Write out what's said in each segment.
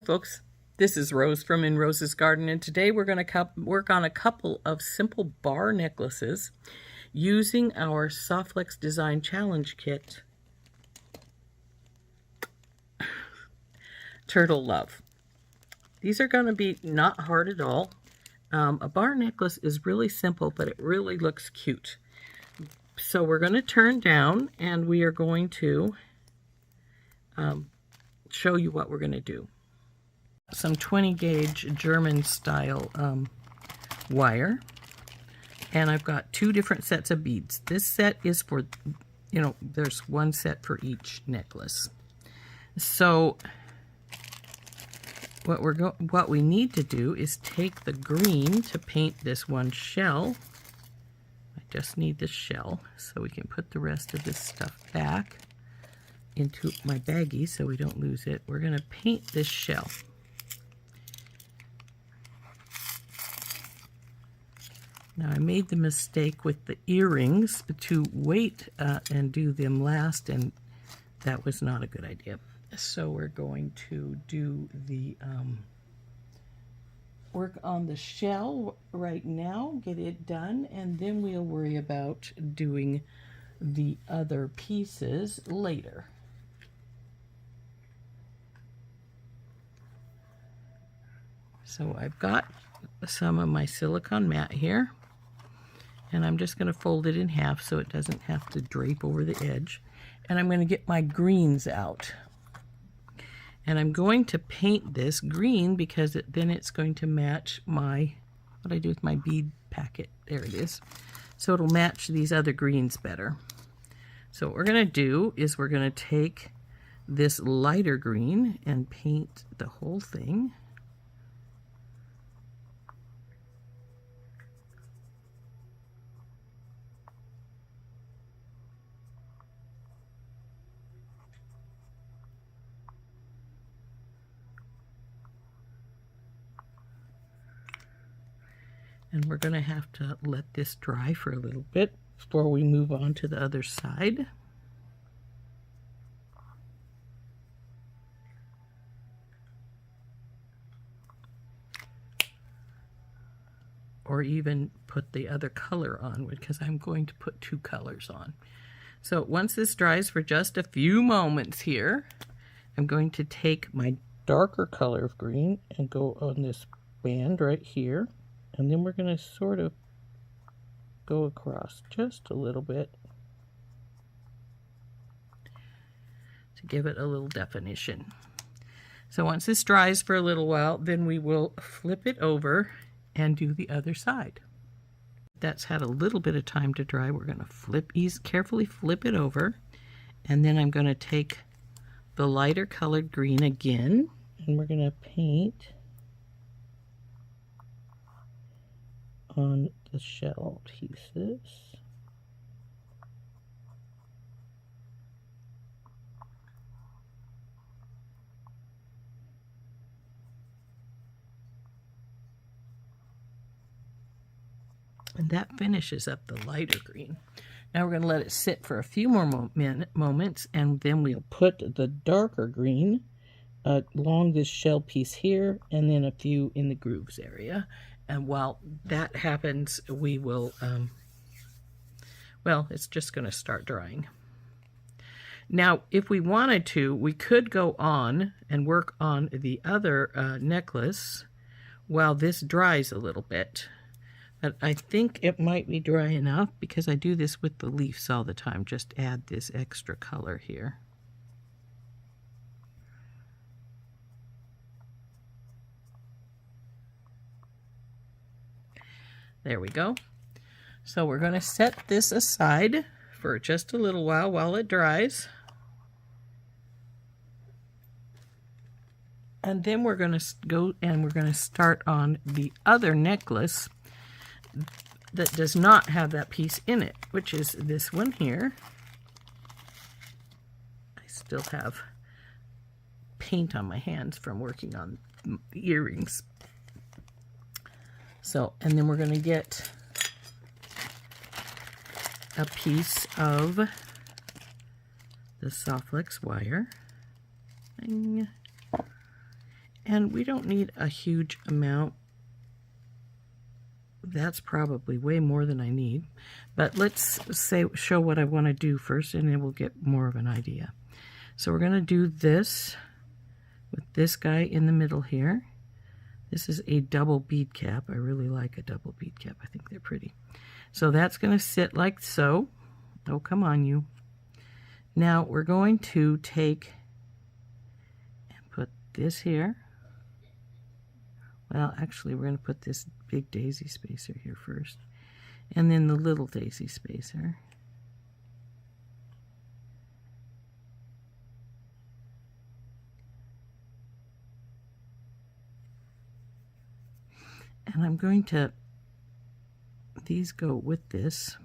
folks, this is Rose from In Rose's Garden, and today we're going to work on a couple of simple bar necklaces using our SoftFlex Design Challenge Kit, Turtle Love. These are going to be not hard at all. A bar necklace is really simple, but it really looks cute. So we're going to turn down, and we are going to show you what we're going to do. Some 20 gauge German style wire, and I've got two different sets of beads. This set is for, there's one set for each necklace. So what we need to do is take the green to paint this one shell. I just need the shell so we can put the rest of this stuff back into my baggie so we don't lose it. We're going to paint this shell. Now I made the mistake with the earrings to wait and do them last, and that was not a good idea. So we're going to do the work on the shell right now, get it done, and then we'll worry about doing the other pieces later. So I've got some of my silicone mat here, and I'm just going to fold it in half so it doesn't have to drape over the edge. And I'm going to get my greens out. And I'm going to paint this green because then it's going to match what I do with my bead packet. There it is. So it'll match these other greens better. So what we're going to do is we're going to take this lighter green and paint the whole thing. And we're going to have to let this dry for a little bit before we move on to the other side. Or even put the other color on, because I'm going to put two colors on. So once this dries for just a few moments here, I'm going to take my darker color of green and go on this band right here. And then we're going to sort of go across just a little bit to give it a little definition. So once this dries for a little while, then we will flip it over and do the other side. That's had a little bit of time to dry. We're going to carefully flip it over, and then I'm going to take the lighter colored green again, and we're going to paint on the shell pieces. And that finishes up the lighter green. Now we're going to let it sit for a few more moments, and then we'll put the darker green along this shell piece here, and then a few in the grooves area. And while that happens, we will, well, it's just going to start drying. Now, if we wanted to, we could go on and work on the other necklace while this dries a little bit. But I think it might be dry enough because I do this with the leaves all the time. Just add this extra color here. There we go. So we're going to set this aside for just a little while it dries. And then we're going to go and we're going to start on the other necklace that does not have that piece in it, which is this one here. I still have paint on my hands from working on the earrings. So, and then we're going to get a piece of the SoftFlex wire. And we don't need a huge amount. That's probably way more than I need. But let's show what I want to do first, and then we'll get more of an idea. So we're going to do this with this guy in the middle here. This is a double bead cap. I really like a double bead cap. I think they're pretty. So that's going to sit like so. Oh, come on, you. Now we're going to take and put this here. Well, actually, we're going to put this big daisy spacer here first, and then the little daisy spacer. And I'm going to, these go with this.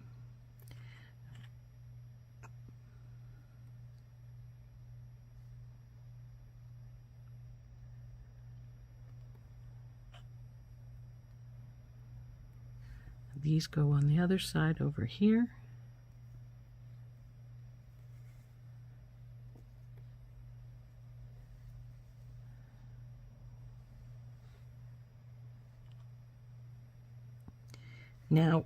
These go on the other side over here. Now,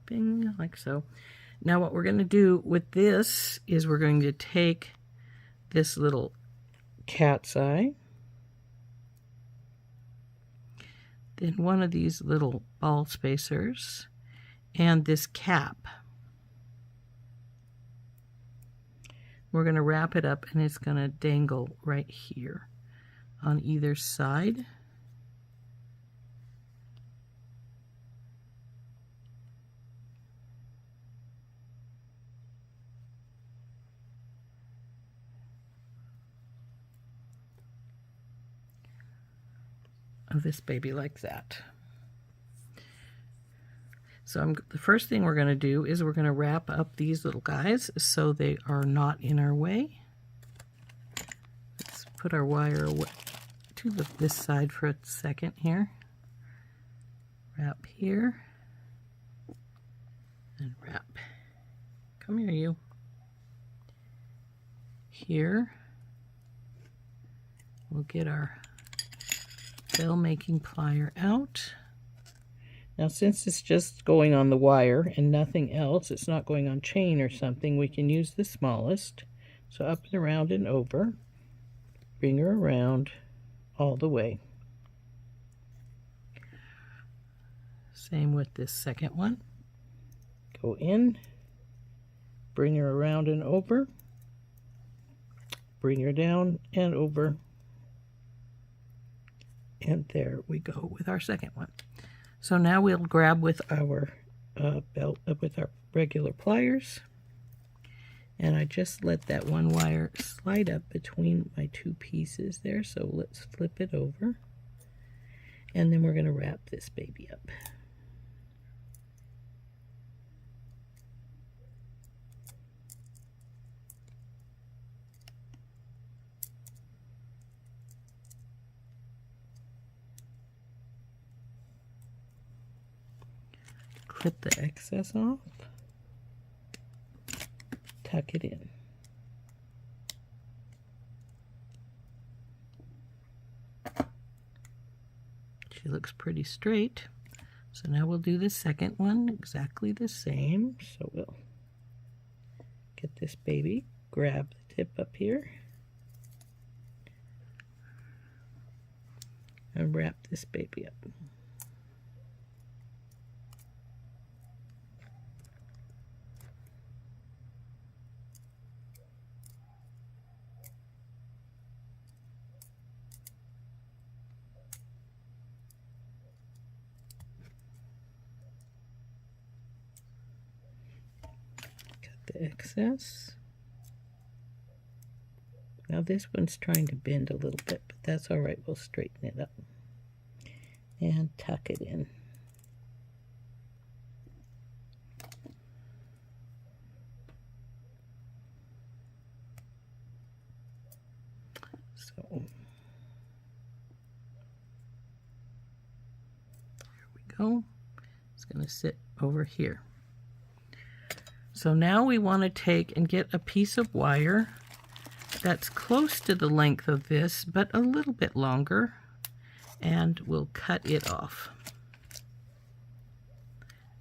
bing, like so. Now what we're going to do with this is we're going to take this little cat's eye, then one of these little ball spacers, and this cap. We're going to wrap it up, and it's going to dangle right here on either side. Of this baby like that. So the first thing we're going to do is we're going to wrap up these little guys so they are not in our way. Let's put our wire to this side for a second here. Wrap here and wrap. Come here, you. Here we'll get our bell making plier out. Now, since it's just going on the wire and nothing else, it's not going on chain or something, we can use the smallest. So up and around and over, bring her around all the way. Same with this second one. Go in, bring her around and over, bring her down and over. And there we go with our second one. So now we'll grab with our belt, with our regular pliers. And I just let that one wire slide up between my two pieces there. So let's flip it over. And then we're going to wrap this baby up. Clip the excess off, tuck it in. She looks pretty straight. So now we'll do the second one exactly the same. So we'll get this baby, grab the tip up here, and wrap this baby up. The excess. Now this one's trying to bend a little bit, but that's all right. We'll straighten it up and tuck it in. So there we go. It's going to sit over here. So now we want to take and get a piece of wire that's close to the length of this, but a little bit longer, and we'll cut it off.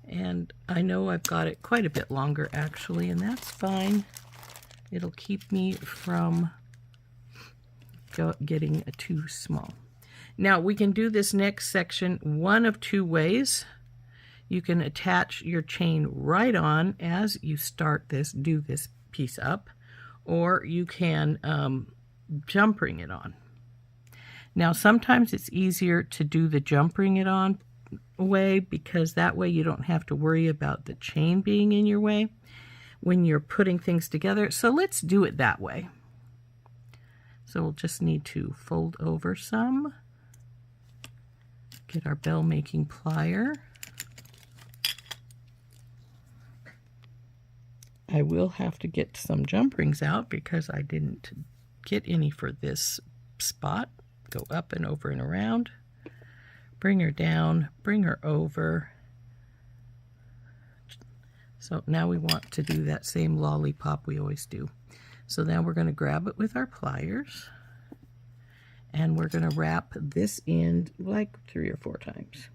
And I know I've got it quite a bit longer actually, and that's fine. It'll keep me from getting too small. Now we can do this next section one of two ways. You can attach your chain right on as you start this, do this piece up, or you can jump ring it on. Now sometimes it's easier to do the jump ring it on way, because that way you don't have to worry about the chain being in your way when you're putting things together. So let's do it that way. So we'll just need to fold over some, get our bell making plier. I will have to get some jump rings out because I didn't get any for this spot. Go up and over and around. Bring her down, bring her over. So now we want to do that same lollipop we always do. So now we're going to grab it with our pliers, and we're going to wrap this end like 3 or 4 times.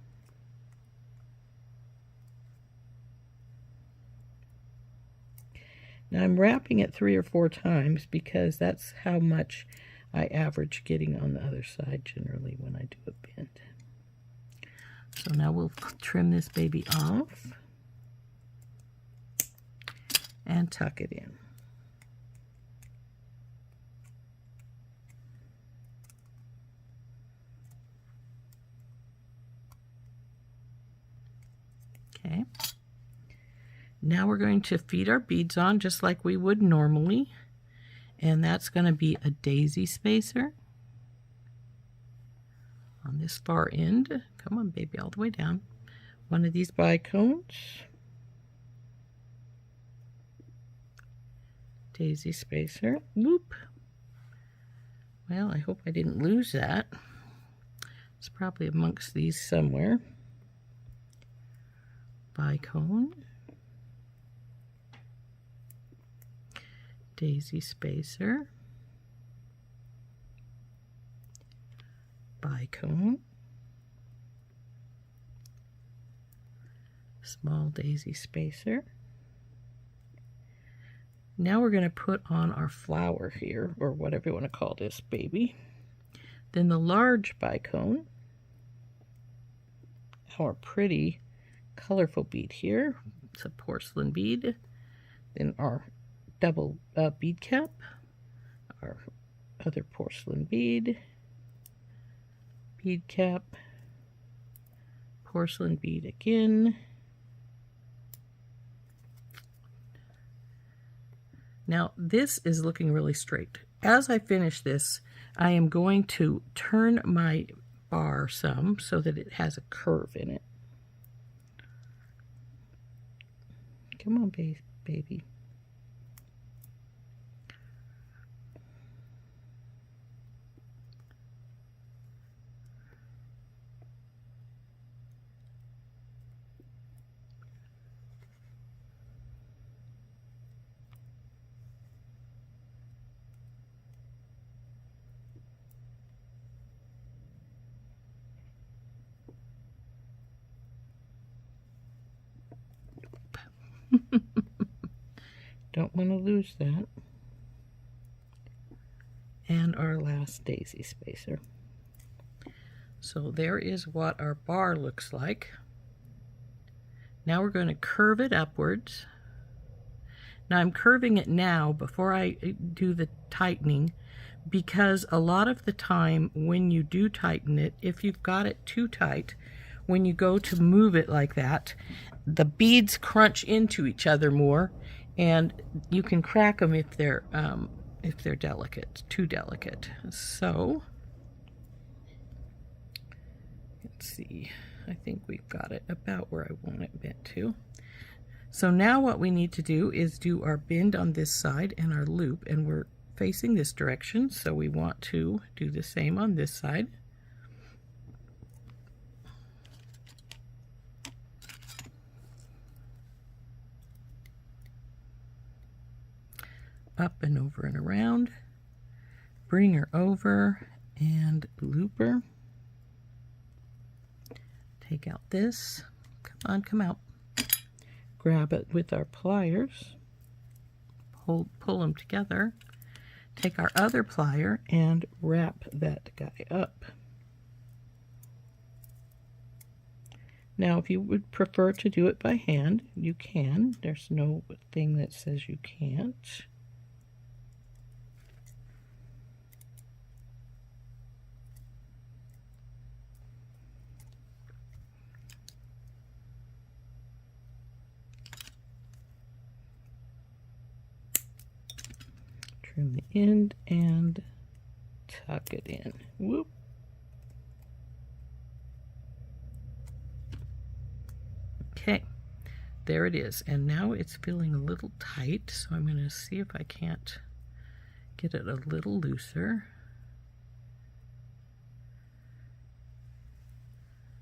Now I'm wrapping it 3 or 4 times because that's how much I average getting on the other side generally when I do a bend. So now we'll trim this baby off and tuck it in. Okay. Now we're going to feed our beads on just like we would normally, and that's going to be a daisy spacer on this far end. Come on, baby, all the way down. One of these bicones, daisy spacer, whoop. Well, I hope I didn't lose that. It's probably amongst these somewhere. Bicone, daisy spacer, bicone, small daisy spacer. Now we're going to put on our flower here, or whatever you want to call this baby. Then the large bicone, our pretty colorful bead here. It's a porcelain bead. Then our double bead cap, our other porcelain bead, bead cap, porcelain bead again. Now this is looking really straight. As I finish this, I am going to turn my bar some so that it has a curve in it. Come on, baby. Don't want to lose that. And our last daisy spacer. So there is what our bar looks like. Now we're going to curve it upwards. Now I'm curving it now before I do the tightening, because a lot of the time when you do tighten it, if you've got it too tight, when you go to move it like that, the beads crunch into each other more, and you can crack them if they're delicate, too delicate. So let's see, I think we've got it about where I want it bent to. So now what we need to do is do our bend on this side and our loop, and we're facing this direction, so we want to do the same on this side. Up and over and around. bring her over and loop her. Take out this. Come on, come out. Grab it with our pliers. Pull them together. Take our other plier and wrap that guy up. Now, if you would prefer to do it by hand, you can. There's no thing that says you can't. Trim the end and tuck it in. Whoop. Okay, there it is. And now it's feeling a little tight, so I'm going to see if I can't get it a little looser.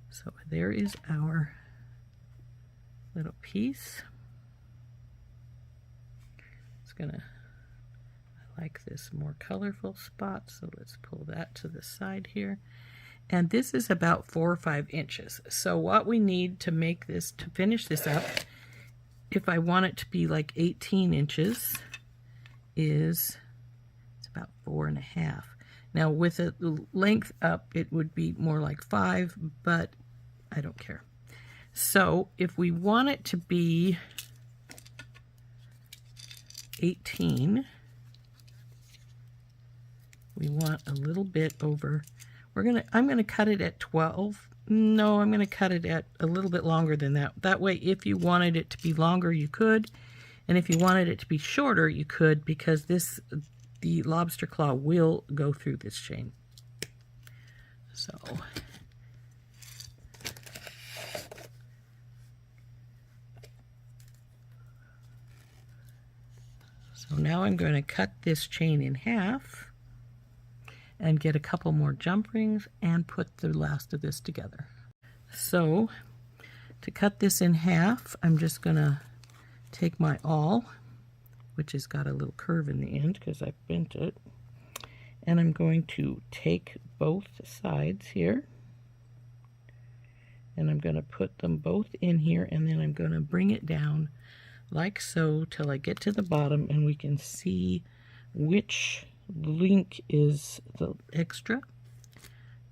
So there is our little piece. It's gonna, I like this more colorful spot, so let's pull that to the side here. And this is about 4 or 5 inches. So what we need to make this, to finish this up, if I want it to be like 18 inches, it's about 4.5. Now with the length up, it would be more like 5, but I don't care. So if we want it to be 18, we want a little bit over. I'm gonna cut it at 12. No, I'm gonna cut it at a little bit longer than that. That way, if you wanted it to be longer, you could, and if you wanted it to be shorter, you could, because the lobster claw will go through this chain. So now I'm going to cut this chain in half and get a couple more jump rings and put the last of this together. So to cut this in half, I'm just going to take my awl, which has got a little curve in the end because I bent it, and I'm going to take both sides here, and I'm going to put them both in here, and then I'm going to bring it down like so till I get to the bottom, and we can see which link is the extra,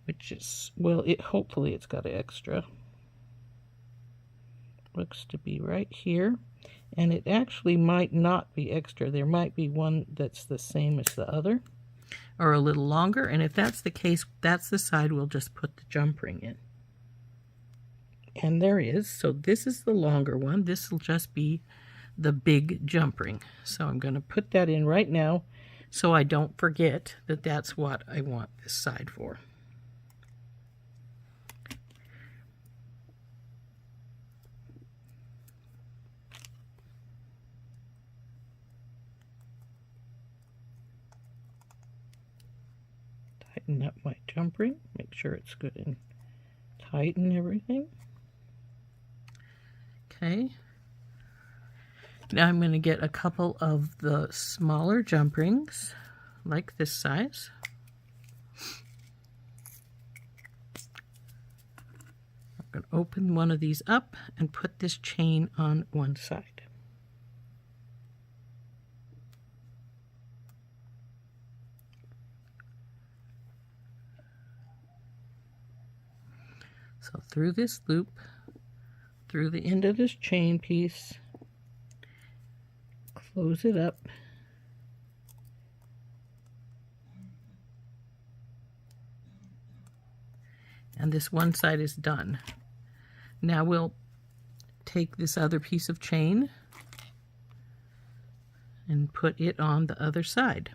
which is, well, hopefully it's got an extra. Looks to be right here, and it actually might not be extra. There might be one that's the same as the other or a little longer, and if that's the case, that's the side we'll just put the jump ring in. And there is. So this is the longer one. This will just be the big jump ring. So I'm going to put that in right now so I don't forget that that's what I want this side for. Tighten up my jump ring, make sure it's good and tight and everything. Okay. Now I'm going to get a couple of the smaller jump rings, like this size. I'm going to open one of these up and put this chain on one side. So through this loop, through the end of this chain piece, close it up, and this one side is done. Now we'll take this other piece of chain and put it on the other side.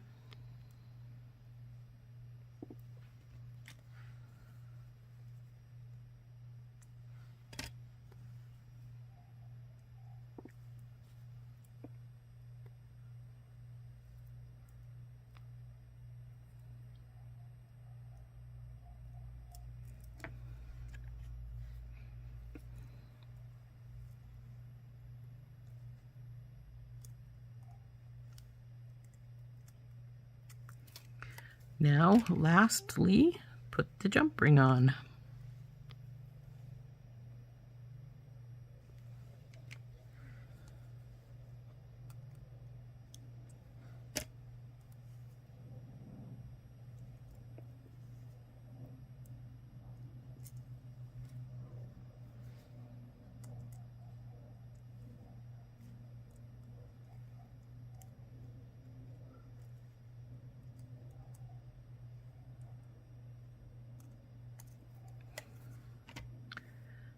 Now, lastly, put the jump ring on.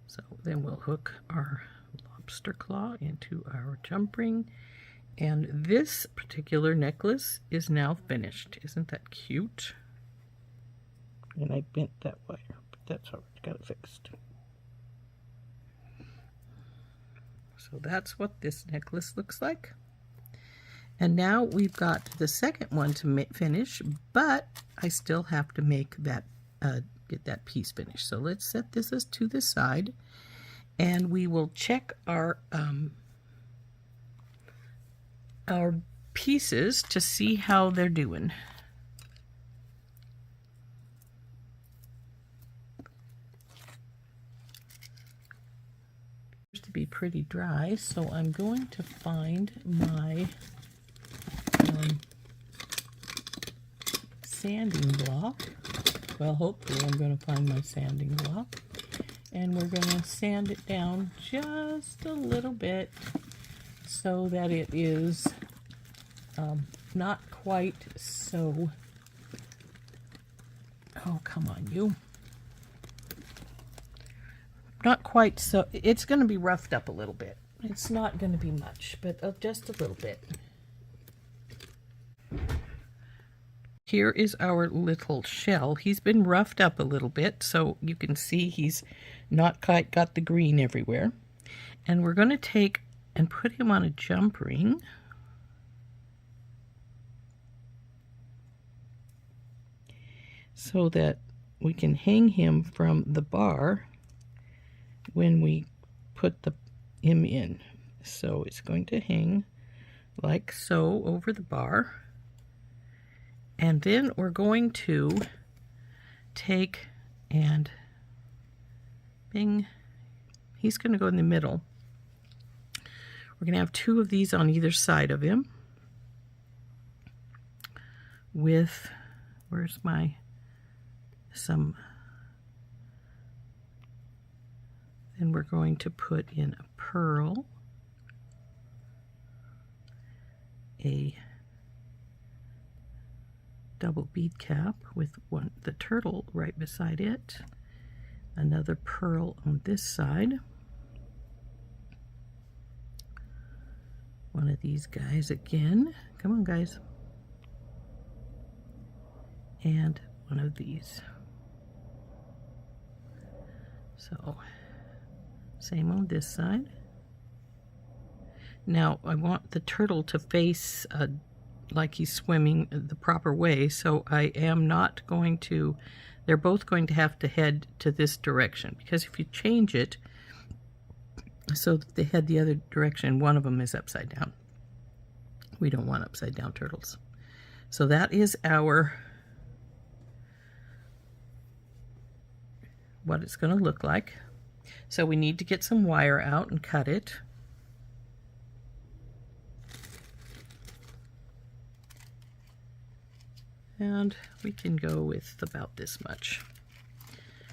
So then we'll hook our lobster claw into our jump ring. And this particular necklace is now finished. Isn't that cute? And I bent that wire, but that's all right. Got it fixed. So that's what this necklace looks like. And now we've got the second one to finish, but I still have to make that get that piece finished. So let's set this to the side, and we will check our pieces to see how they're doing. To be pretty dry, so I'm going to find my sanding block. Well, hopefully I'm going to find my sanding block, and we're going to sand it down just a little bit so that it is not quite so, oh come on you, not quite so, it's going to be roughed up a little bit. It's not going to be much, but just a little bit. Here is our little shell. He's been roughed up a little bit, so you can see he's not quite got the green everywhere. And we're going to take and put him on a jump ring. So that we can hang him from the bar when we put him in. So it's going to hang like so over the bar. And then we're going to take and bing, he's going to go in the middle. We're going to have two of these on either side of him with, where's my, then we're going to put in a pearl, a double bead cap with the turtle right beside it, another pearl on this side, one of these guys again, come on guys, and one of these. So same on this side. Now I want the turtle to face like he's swimming the proper way, so I am not going to, they're both going to have to head to this direction, because if you change it so that they head the other direction, one of them is upside down. We don't want upside down turtles. So that is what it's going to look like. So we need to get some wire out and cut it. And we can go with about this much.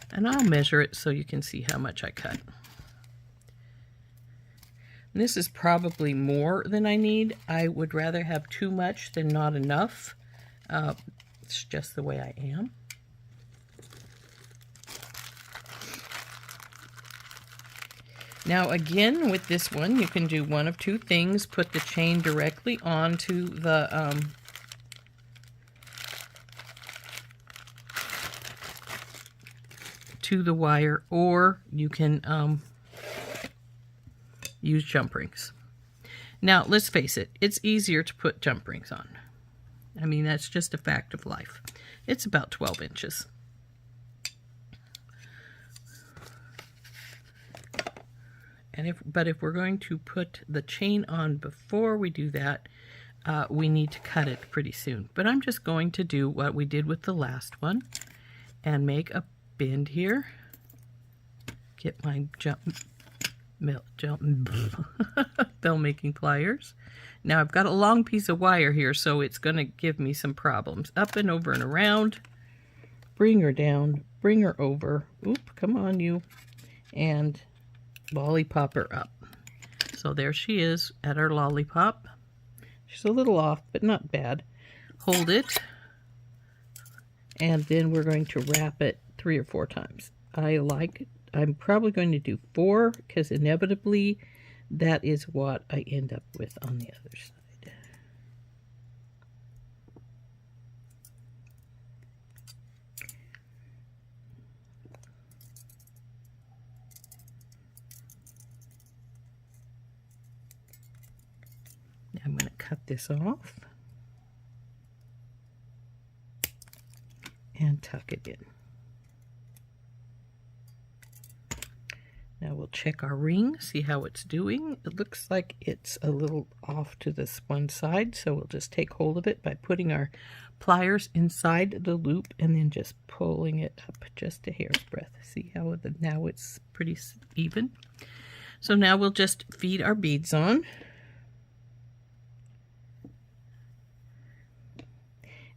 And I'll measure it so you can see how much I cut. And this is probably more than I need. I would rather have too much than not enough. It's just the way I am. Now again, with this one, you can do one of two things. Put the chain directly onto the wire, or you can use jump rings. Now let's face it, it's easier to put jump rings on. I mean, that's just a fact of life. It's about 12 inches. And if we're going to put the chain on before we do that, we need to cut it pretty soon. But I'm just going to do what we did with the last one and make a bend here. Get my bell making pliers. Now I've got a long piece of wire here, so it's going to give me some problems. Up and over and around. Bring her down. Bring her over. Oop, come on you. And lollipop her up. So there she is at our lollipop. She's a little off, but not bad. Hold it. And then we're going to wrap it 3 or 4 times. I'm probably going to do 4 because inevitably that is what I end up with on the other side. Now I'm going to cut this off and tuck it in. Now we'll check our ring, see how it's doing. It looks like it's a little off to this one side, so we'll just take hold of it by putting our pliers inside the loop and then just pulling it up just a hair's breadth. See how now it's pretty even? So now we'll just feed our beads on.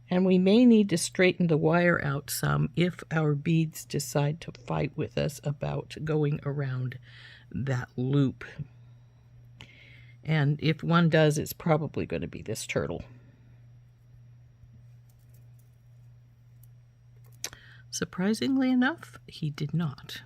And we may need to straighten the wire out some if our beads decide to fight with us about going around that loop. And if one does, it's probably going to be this turtle. Surprisingly enough, he did not.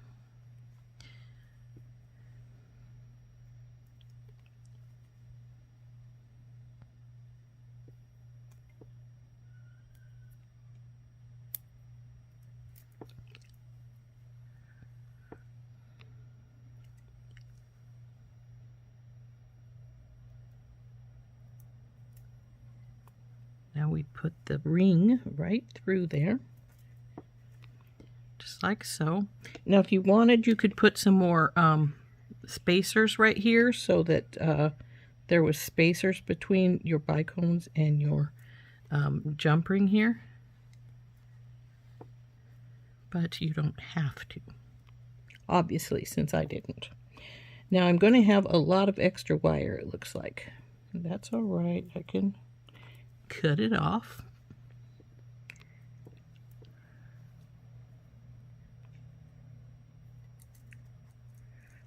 Now we put the ring right through there, just like so. Now if you wanted, you could put some more spacers right here so that there was spacers between your bicones and your jump ring here. But you don't have to, obviously, since I didn't. Now I'm going to have a lot of extra wire, it looks like. That's all right, I can cut it off.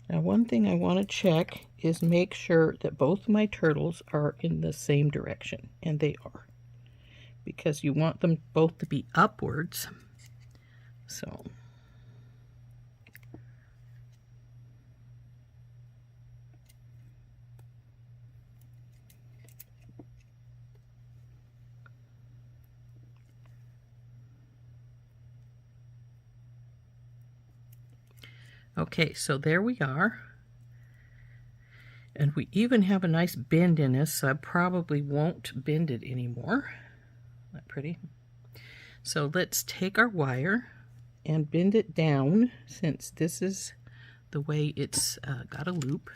Now one thing I want to check is make sure that both of my turtles are in the same direction, and they are, because you want them both to be upwards. So okay, so there we are. And we even have a nice bend in this, so I probably won't bend it anymore. Isn't that pretty? So let's take our wire and bend it down, since this is the way it's got a loop.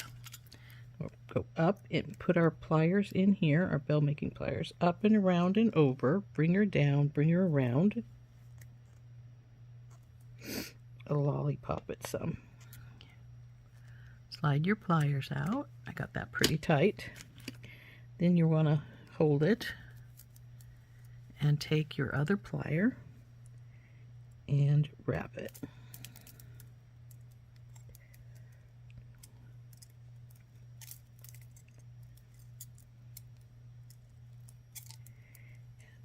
We'll go up and put our pliers in here, our bell making pliers, up and around and over. Bring her down, bring her around. A lollipop it some. Slide your pliers out. I got that pretty tight. Then you want to hold it and take your other plier and wrap it.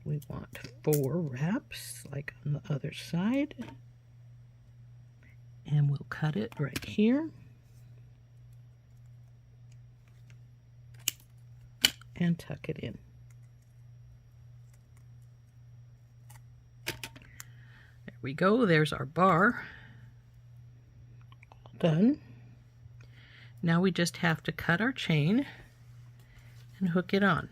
We want 4 wraps like on the other side, and we'll cut it right here and tuck it in. There we go, there's our bar. All done. Now we just have to cut our chain and hook it on.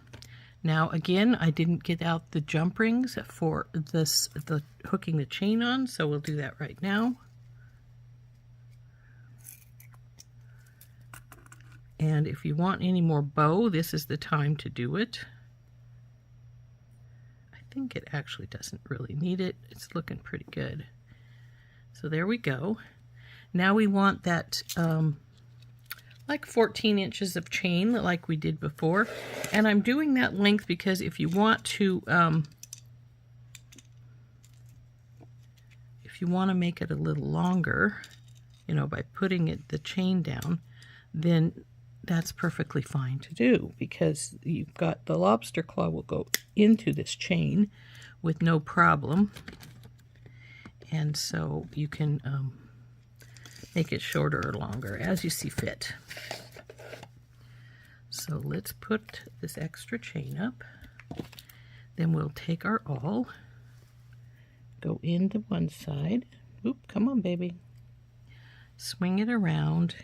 Now again, I didn't get out the jump rings for the hooking the chain on, so we'll do that right now. And if you want any more bow, this is the time to do it. think it actually doesn't really need it. It's looking pretty good. So there we go. Now we want that like 14 inches of chain like we did before. And I'm doing that length because if you want to make it a little longer, you know, by putting the chain down, then that's perfectly fine to do, because you've got the lobster claw will go into this chain with no problem. And so you can make it shorter or longer as you see fit. So let's put this extra chain up. Then we'll take our awl, go into one side. Oop, come on, baby. Swing it around,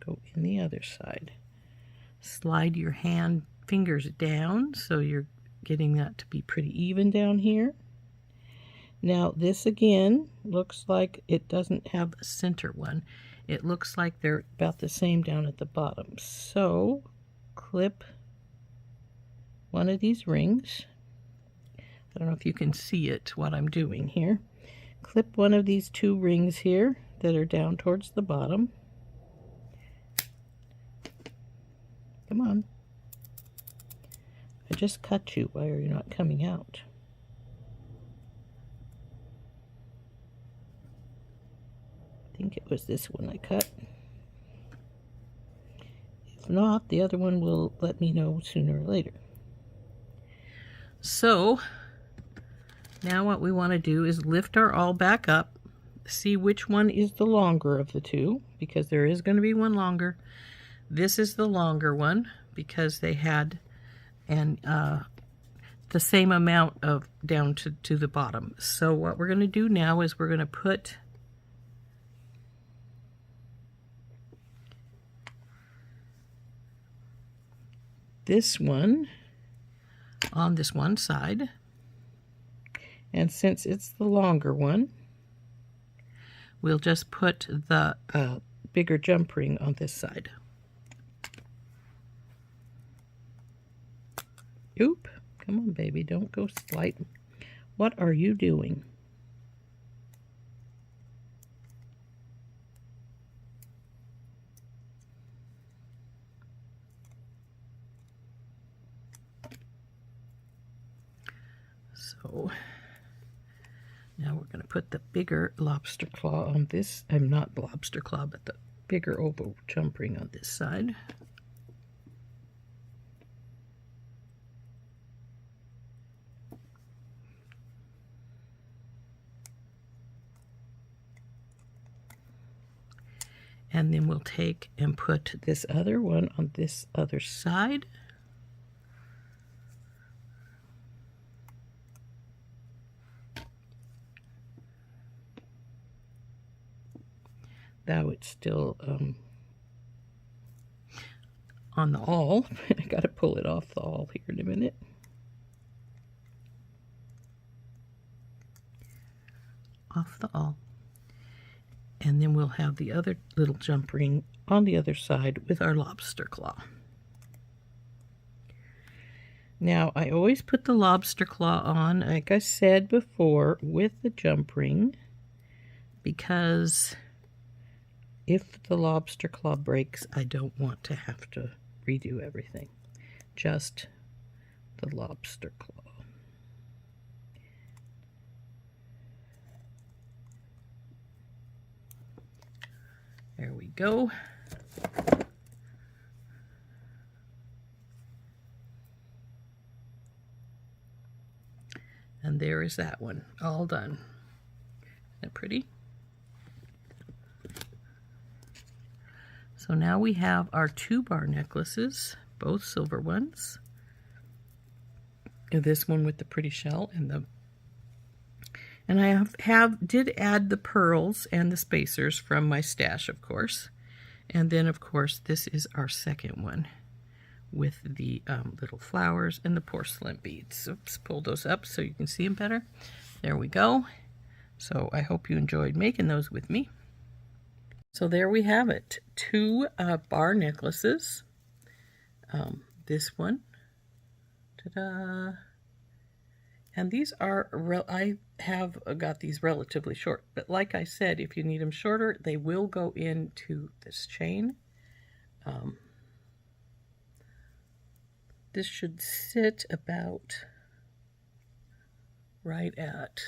go in the other side. Slide your fingers down so you're getting that to be pretty even down here. Now this again looks like it doesn't have a center one. It looks like they're about the same down at the bottom. So clip one of these rings. I don't know if you can see it, what I'm doing here. Clip one of these two rings here that are down towards the bottom. Come on. I just cut you. Why are you not coming out? I think it was this one I cut. If not, the other one will let me know sooner or later. So now what we want to do is lift our awl back up, see which one is the longer of the two, because there is going to be one longer. This is the longer one because they had the same amount of down to the bottom. So what we're going to do now is we're going to put this one on this one side, and since it's the longer one, we'll just put the bigger jump ring on this side. Oop, come on, baby, don't go sliding. What are you doing? So now we're going to put the bigger lobster claw on this. I'm not lobster claw, but the bigger oval jump ring on this side. And then we'll take and put this other one on this other side. Now it's still on the awl. I got to pull it off the awl here in a minute. Off the awl. And then we'll have the other little jump ring on the other side with our lobster claw. Now, I always put the lobster claw on, like I said before, with the jump ring, because if the lobster claw breaks, I don't want to have to redo everything. Just the lobster claw. There we go. And there is that one, all done. Isn't that pretty? So now we have our 2 bar necklaces, both silver ones. And this one with the pretty shell and I did add the pearls and the spacers from my stash, of course. And then, of course, this is our second one with the little flowers and the porcelain beads. Oops, pull those up so you can see them better. There we go. So I hope you enjoyed making those with me. So there we have it. 2 bar necklaces. This one. Ta-da! And these are, I have got these relatively short, but like I said, if you need them shorter, they will go into this chain. This should sit about right at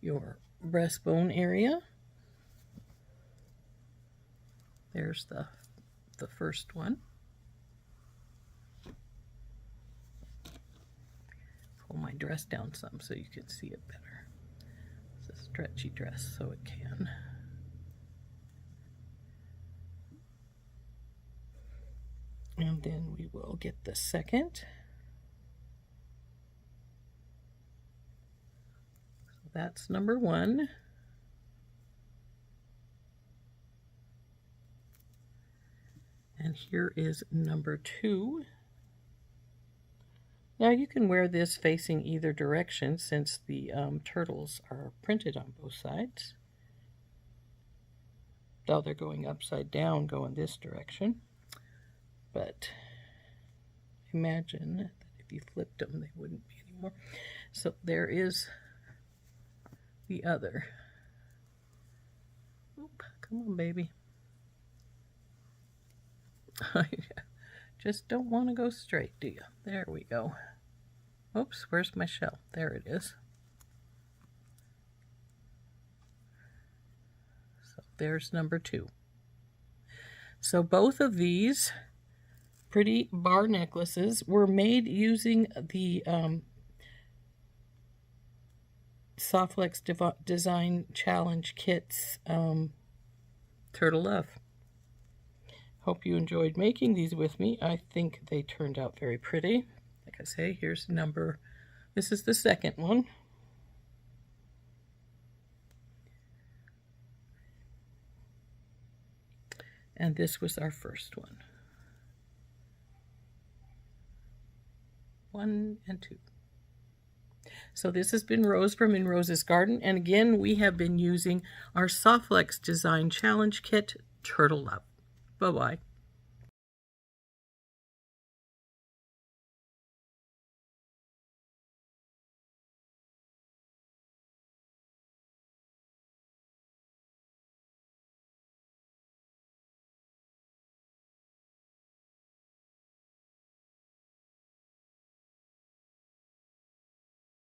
your breastbone area. There's the first one. Pull my dress down some so you can see it better. It's a stretchy dress, so it can. And then we will get the second. So that's number 1. And here is number 2. Now you can wear this facing either direction since the turtles are printed on both sides. Though they're going upside down, going this direction. But imagine that if you flipped them, they wouldn't be anymore. So there is the other. Oop, come on, baby. Just don't want to go straight, do you? There we go. Oops, where's my shell? There it is. So there's number 2. So both of these pretty bar necklaces were made using the SoftFlex Design Challenge Kits Turtle Love. Hope you enjoyed making these with me. I think they turned out very pretty. Like I say, here's this is the second one. And this was our first one. 1 and 2. So this has been Rose from In Rose's Garden. And again, we have been using our SoftFlex Design Challenge Kit Turtle Love. Bye-bye.